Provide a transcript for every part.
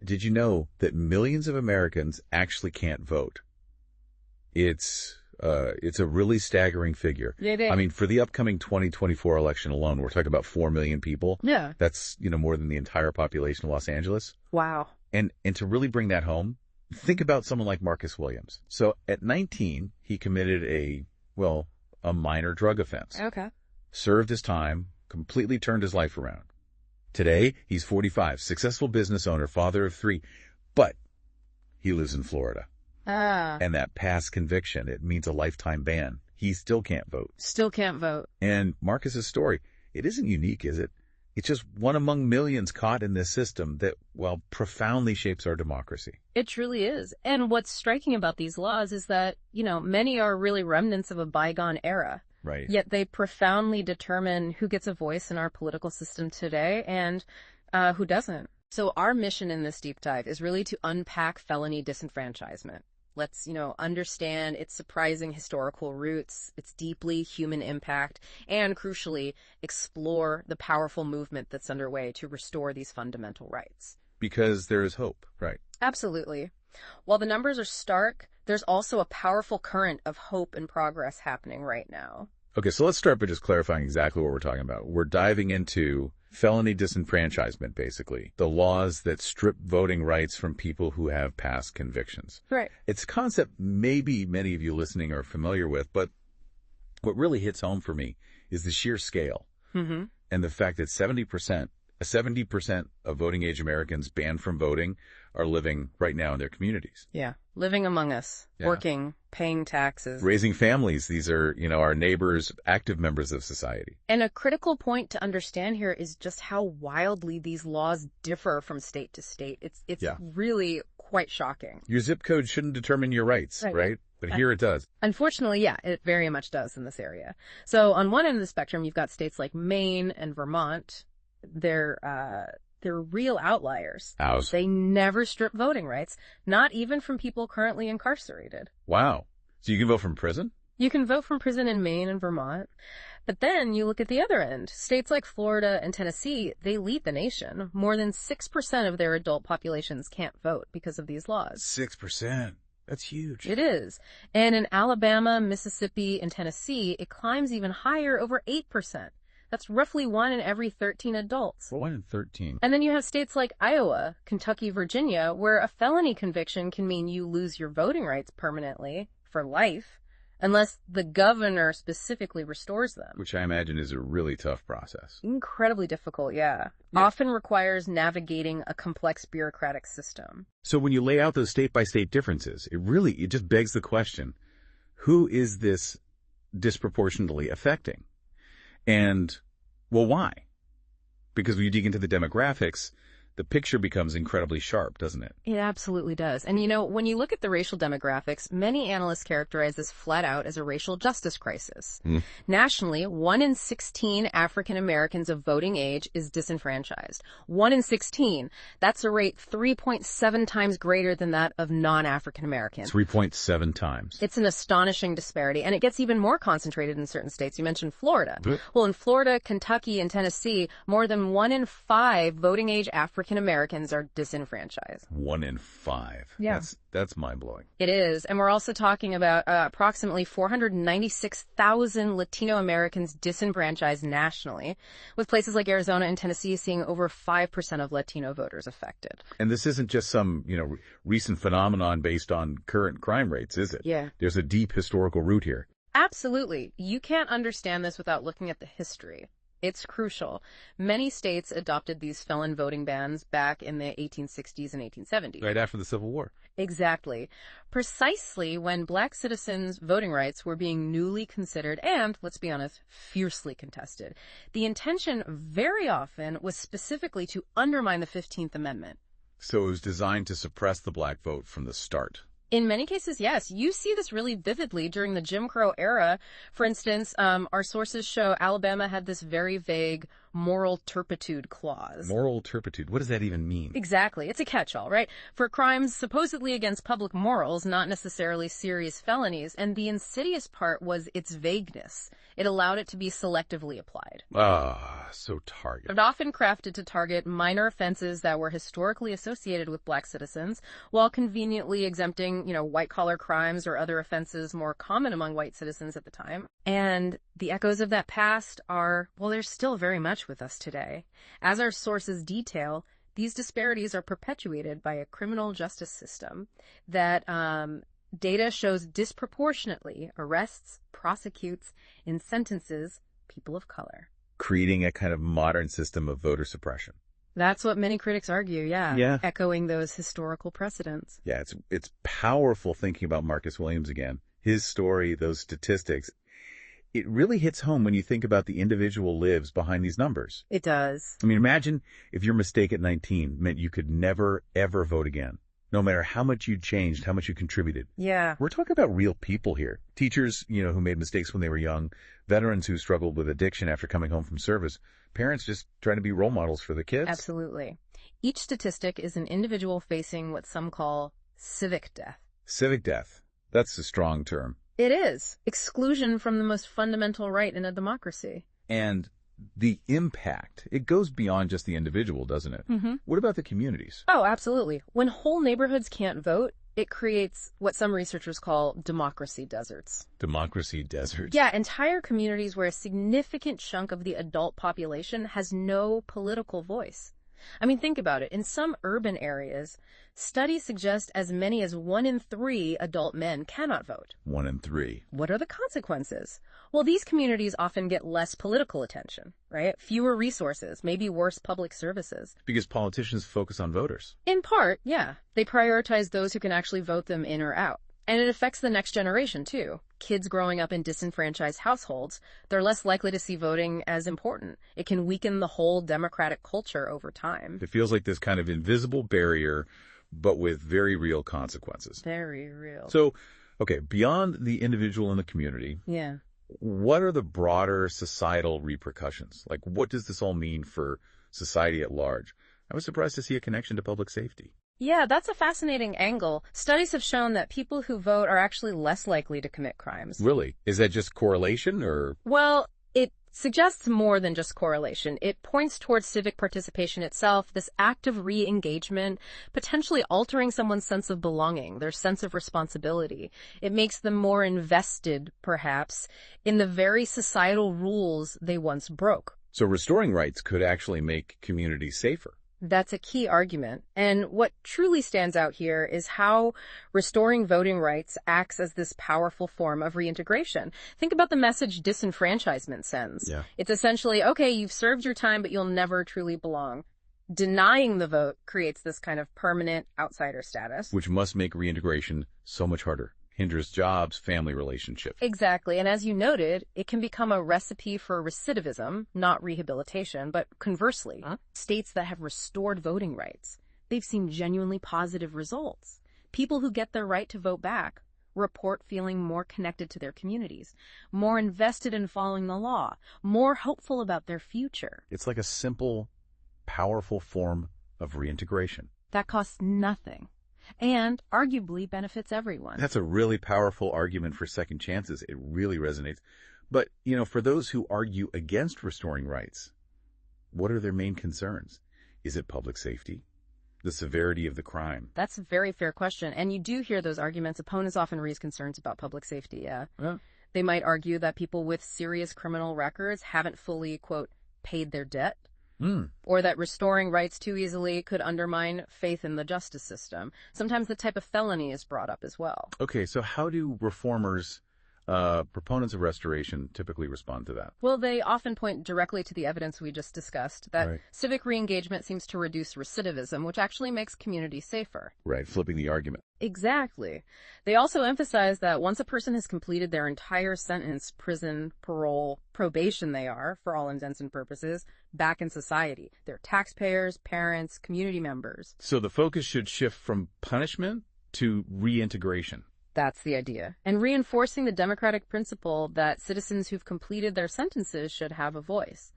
Did you know that millions of Americans actually can't vote? It's a really staggering figure. I mean, for the upcoming 2024 election alone, we're talking about 4 million people. Yeah. That's, more than the entire population of Los Angeles. Wow. And to really bring that home, think about someone like Marcus Williams. So at 19, he committed a minor drug offense. Okay. Served his time, completely turned his life around. Today, he's 45, successful business owner, father of 3, but he lives in Florida. And that past conviction, it means a lifetime ban. He still can't vote. Still can't vote. And Marcus's story, it isn't unique, is it? It's just one among millions caught in this system that, profoundly shapes our democracy. It truly is. And what's striking about these laws is that, many are really remnants of a bygone era. Right. Yet they profoundly determine who gets a voice in our political system today and who doesn't. So our mission in this deep dive is really to unpack felony disenfranchisement. Let's, understand its surprising historical roots, its deeply human impact, and crucially, explore the powerful movement that's underway to restore these fundamental rights. Because there is hope, right? Absolutely. While the numbers are stark, there's also a powerful current of hope and progress happening right now. Okay, so let's start by just clarifying exactly what we're talking about. We're diving into felony disenfranchisement, basically. The laws that strip voting rights from people who have past convictions. Right. It's a concept maybe many of you listening are familiar with, but what really hits home for me is the sheer scale. Mm-hmm. And the fact that 70% of voting age Americans banned from voting are living right now in their communities. Yeah. Living among us, working, paying taxes. Raising families. These are, our neighbors, active members of society. And a critical point to understand here is just how wildly these laws differ from state to state. It's really quite shocking. Your zip code shouldn't determine your rights, right? But here it does. Unfortunately, it very much does in this area. So on one end of the spectrum, you've got states like Maine and Vermont. They're real outliers. Hows? They never strip voting rights, not even from people currently incarcerated. Wow. So you can vote from prison? You can vote from prison in Maine and Vermont. But then you look at the other end. States like Florida and Tennessee, they lead the nation. More than 6% of their adult populations can't vote because of these laws. 6%. That's huge. It is. And in Alabama, Mississippi, and Tennessee, it climbs even higher, over 8%. That's roughly 1 in every 13 adults. 1 in 13. And then you have states like Iowa, Kentucky, Virginia, where a felony conviction can mean you lose your voting rights permanently for life, unless the governor specifically restores them. Which I imagine is a really tough process. Incredibly difficult, yeah. Often requires navigating a complex bureaucratic system. So when you lay out those state-by-state differences, it just begs the question, who is this disproportionately affecting? And, why? Because when you dig into the demographics, the picture becomes incredibly sharp, doesn't it? It absolutely does. And when you look at the racial demographics, many analysts characterize this flat out as a racial justice crisis. Nationally, 1 in 16 African Americans of voting age is disenfranchised. 1 in 16. That's a rate 3.7 times greater than that of non-African Americans. 3.7 times. It's an astonishing disparity, and it gets even more concentrated in certain states. You mentioned Florida. Well, in Florida, Kentucky, and Tennessee, more than 1 in 5 voting age African Americans are disenfranchised. 1 in 5. Yeah. That's mind-blowing. It is. And we're also talking about approximately 496,000 Latino Americans disenfranchised nationally, with places like Arizona and Tennessee seeing over 5% of Latino voters affected. And this isn't just some, recent phenomenon based on current crime rates, is it? Yeah. There's a deep historical root here. Absolutely. You can't understand this without looking at the history. It's crucial. Many states adopted these felon voting bans back in the 1860s and 1870s. Right after the Civil War. Exactly. Precisely when Black citizens' voting rights were being newly considered and, let's be honest, fiercely contested. The intention very often was specifically to undermine the 15th Amendment. So it was designed to suppress the Black vote from the start. In many cases, yes. You see this really vividly during the Jim Crow era. For instance, our sources show Alabama had this very vague moral turpitude clause. Moral turpitude. What does that even mean? Exactly. It's a catch-all, right? For crimes supposedly against public morals, not necessarily serious felonies, and the insidious part was its vagueness. It allowed it to be selectively applied. Ah, so targeted. It often crafted to target minor offenses that were historically associated with black citizens, while conveniently exempting, white-collar crimes or other offenses more common among white citizens at the time. And the echoes of that past are, well, they're still very much with us today. As our sources detail, these disparities are perpetuated by a criminal justice system that data shows disproportionately arrests, prosecutes, and sentences people of color. Creating a kind of modern system of voter suppression. That's what many critics argue, Yeah. echoing those historical precedents. Yeah, it's powerful thinking about Marcus Williams again. His story, those statistics, it really hits home when you think about the individual lives behind these numbers. It does. I mean, imagine if your mistake at 19 meant you could never, ever vote again. No matter how much you changed, how much you contributed. Yeah. We're talking about real people here. Teachers, who made mistakes when they were young, veterans who struggled with addiction after coming home from service, parents just trying to be role models for their kids. Absolutely. Each statistic is an individual facing what some call civic death. Civic death. That's a strong term. It is. Exclusion from the most fundamental right in a democracy. And the impact, it goes beyond just the individual, doesn't it? Mm-hmm. What about the communities? Oh, absolutely. When whole neighborhoods can't vote, it creates what some researchers call democracy deserts. Democracy deserts. Yeah, entire communities where a significant chunk of the adult population has no political voice. I mean, think about it. In some urban areas, studies suggest as many as 1 in 3 adult men cannot vote. 1 in 3. What are the consequences? Well, these communities often get less political attention, right? Fewer resources, maybe worse public services. Because politicians focus on voters. In part, yeah. They prioritize those who can actually vote them in or out. And it affects the next generation, too. Kids growing up in disenfranchised households, they're less likely to see voting as important. It can weaken the whole democratic culture over time. It feels like this kind of invisible barrier, but with very real consequences. Very real. So, okay, beyond the individual and the community, Yeah. what are the broader societal repercussions? Like, what does this all mean for society at large? I was surprised to see a connection to public safety. Yeah, that's a fascinating angle. Studies have shown that people who vote are actually less likely to commit crimes. Really? Is that just correlation or? Well, it suggests more than just correlation. It points towards civic participation itself, this active re-engagement, potentially altering someone's sense of belonging, their sense of responsibility. It makes them more invested, perhaps, in the very societal rules they once broke. So restoring rights could actually make communities safer. That's a key argument. And what truly stands out here is how restoring voting rights acts as this powerful form of reintegration. Think about the message disenfranchisement sends. Yeah. It's essentially, okay, you've served your time, but you'll never truly belong. Denying the vote creates this kind of permanent outsider status. Which must make reintegration so much harder. Hinders jobs, family relationships. Exactly. And as you noted, it can become a recipe for recidivism, not rehabilitation. But conversely, states that have restored voting rights, they've seen genuinely positive results. People who get their right to vote back report feeling more connected to their communities, more invested in following the law, more hopeful about their future. It's like a simple, powerful form of reintegration. That costs nothing. And arguably benefits everyone. That's a really powerful argument for second chances. It really resonates. But, for those who argue against restoring rights, what are their main concerns? Is it public safety? The severity of the crime? That's a very fair question. And you do hear those arguments. Opponents often raise concerns about public safety, yeah. They might argue that people with serious criminal records haven't fully, quote, paid their debt. Or that restoring rights too easily could undermine faith in the justice system. Sometimes the type of felony is brought up as well. Okay, so how do reformers, proponents of restoration, typically respond to that? Well, they often point directly to the evidence we just discussed, that Right. civic re-engagement seems to reduce recidivism, which actually makes communities safer. Right, flipping the argument. Exactly. They also emphasize that once a person has completed their entire sentence, prison, parole, probation they are, for all intents and purposes, back in society. They're taxpayers, parents, community members. So the focus should shift from punishment to reintegration. That's the idea. And reinforcing the democratic principle that citizens who've completed their sentences should have a voice.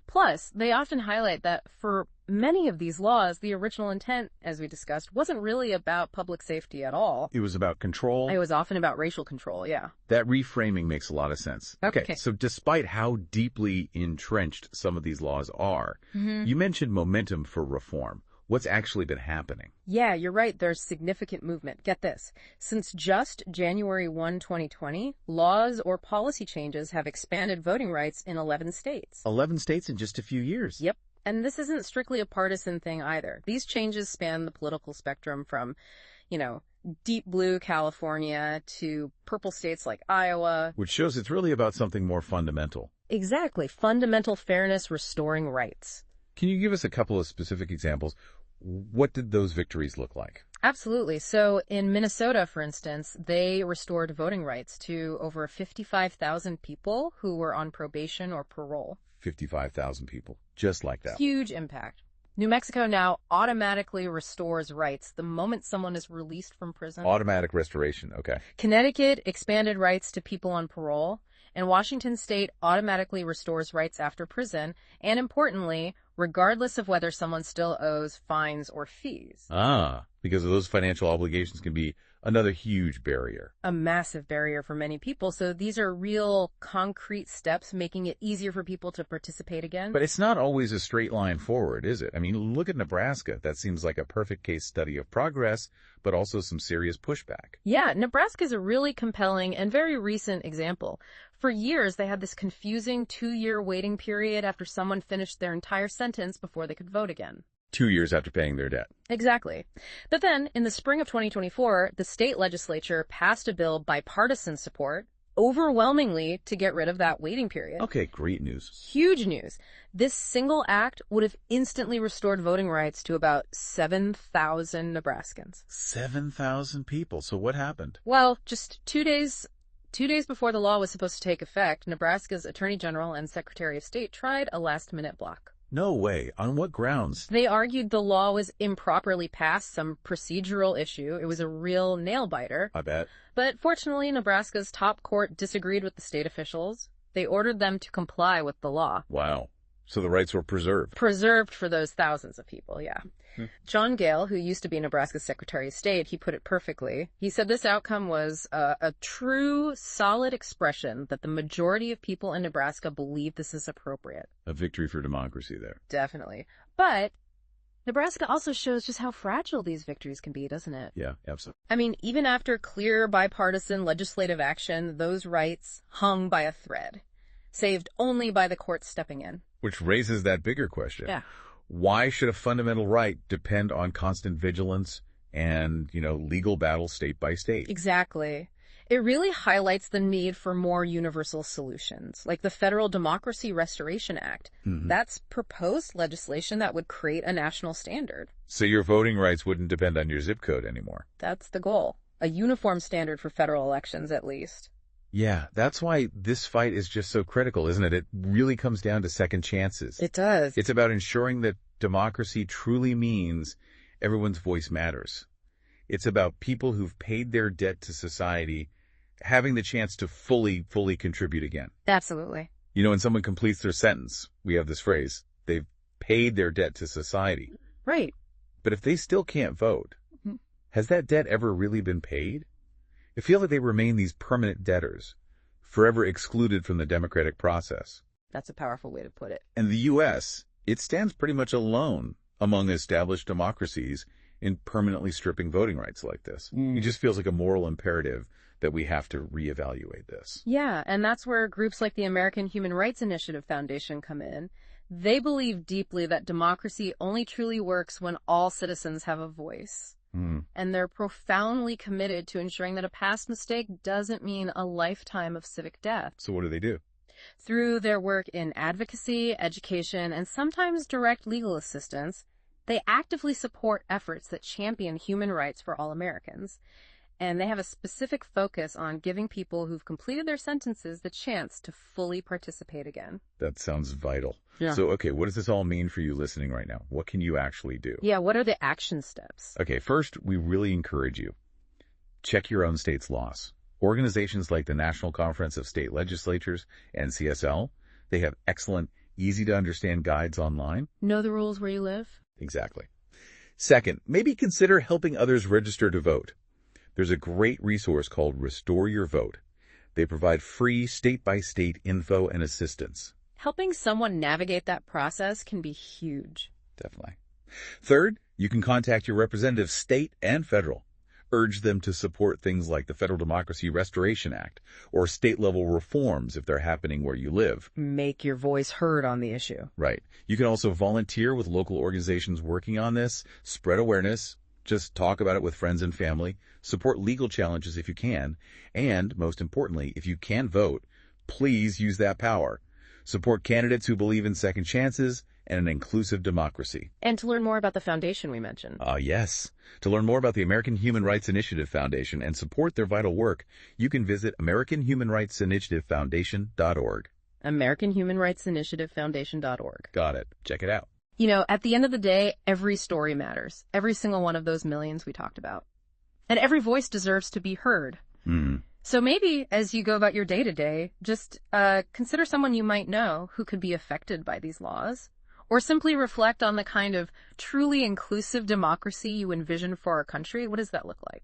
Plus, they often highlight that for many of these laws, the original intent, as we discussed, wasn't really about public safety at all. It was about control. It was often about racial control, yeah. That reframing makes a lot of sense. Okay, so despite how deeply entrenched some of these laws are, you mentioned momentum for reform. What's actually been happening? Yeah, you're right. There's significant movement. Get this. Since just January 1, 2020, laws or policy changes have expanded voting rights in 11 states. 11 states in just a few years. Yep. And this isn't strictly a partisan thing either. These changes span the political spectrum from, deep blue California to purple states like Iowa. Which shows it's really about something more fundamental. Exactly. Fundamental fairness restoring rights. Can you give us a couple of specific examples? What did those victories look like? Absolutely. So in Minnesota, for instance, they restored voting rights to over 55,000 people who were on probation or parole. 55,000 people, just like that. Huge impact. New Mexico now automatically restores rights the moment someone is released from prison. Automatic restoration, okay. Connecticut expanded rights to people on parole, and Washington State automatically restores rights after prison, and importantly, regardless of whether someone still owes fines or fees. Because of those financial obligations can be another huge barrier. A massive barrier for many people. So these are real concrete steps making it easier for people to participate again. But it's not always a straight line forward, is it? I mean, look at Nebraska. That seems like a perfect case study of progress, but also some serious pushback. Yeah, Nebraska is a really compelling and very recent example. For years, they had this confusing 2-year waiting period after someone finished their entire sentence before they could vote again. 2 years after paying their debt. Exactly. But then, in the spring of 2024, the state legislature passed a bill bipartisan support, overwhelmingly to get rid of that waiting period. Okay, great news. Huge news. This single act would have instantly restored voting rights to about 7,000 Nebraskans. 7,000 people. So what happened? Well, just 2 days before the law was supposed to take effect, Nebraska's Attorney General and Secretary of State tried a last-minute block. No way. On what grounds? They argued the law was improperly passed, some procedural issue. It was a real nail-biter. I bet. But fortunately, Nebraska's top court disagreed with the state officials. They ordered them to comply with the law. Wow. So the rights were preserved. Preserved for those thousands of people, yeah. John Gale, who used to be Nebraska's Secretary of State, he put it perfectly. He said this outcome was a true, solid expression that the majority of people in Nebraska believe this is appropriate. A victory for democracy there. Definitely. But Nebraska also shows just how fragile these victories can be, doesn't it? Yeah, absolutely. I mean, even after clear bipartisan legislative action, those rights hung by a thread, saved only by the courts stepping in. Which raises that bigger question. Yeah. Why should a fundamental right depend on constant vigilance and, legal battle state by state? Exactly. It really highlights the need for more universal solutions, like the Federal Democracy Restoration Act. That's proposed legislation that would create a national standard. So your voting rights wouldn't depend on your zip code anymore. That's the goal. A uniform standard for federal elections, at least. Yeah, that's why this fight is just so critical, isn't it? It really comes down to second chances. It does. It's about ensuring that democracy truly means everyone's voice matters. It's about people who've paid their debt to society having the chance to fully contribute again. Absolutely. When someone completes their sentence, we have this phrase, they've paid their debt to society. Right. But if they still can't vote, has that debt ever really been paid? I feel like they remain these permanent debtors, forever excluded from the democratic process. That's a powerful way to put it. And the U.S., it stands pretty much alone among established democracies in permanently stripping voting rights like this. It just feels like a moral imperative that we have to reevaluate this. Yeah, and that's where groups like the American Human Rights Initiative Foundation come in. They believe deeply that democracy only truly works when all citizens have a voice. And they're profoundly committed to ensuring that a past mistake doesn't mean a lifetime of civic death. So what do they do? Through their work in advocacy, education, and sometimes direct legal assistance, they actively support efforts that champion human rights for all Americans. And they have a specific focus on giving people who've completed their sentences the chance to fully participate again. That sounds vital. Yeah. So, okay, what does this all mean for you listening right now? What can you actually do? Yeah, what are the action steps? Okay, first, we really encourage you. Check your own state's laws. Organizations like the National Conference of State Legislatures, NCSL, they have excellent easy to understand guides online. Know the rules where you live. Exactly. Second, maybe consider helping others register to vote. There's a great resource called Restore Your Vote. They provide free state-by-state info and assistance. Helping someone navigate that process can be huge. Definitely. Third, you can contact your representatives, state and federal. Urge them to support things like the Federal Democracy Restoration Act or state-level reforms if they're happening where you live. Make your voice heard on the issue. Right. You can also volunteer with local organizations working on this, spread awareness, just talk about it with friends and family, support legal challenges if you can, and, most importantly, if you can vote, please use that power. Support candidates who believe in second chances and an inclusive democracy. And to learn more about the foundation we mentioned. Yes. To learn more about the American Human Rights Initiative Foundation and support their vital work, you can visit AmericanHumanRightsInitiativeFoundation.org. AmericanHumanRightsInitiativeFoundation.org. Got it. Check it out. You know, at the end of the day, every story matters. Every single one of those millions we talked about. And every voice deserves to be heard. So maybe as you go about your day-to-day, just consider someone you might know who could be affected by these laws. Or simply reflect on the kind of truly inclusive democracy you envision for our country. What does that look like?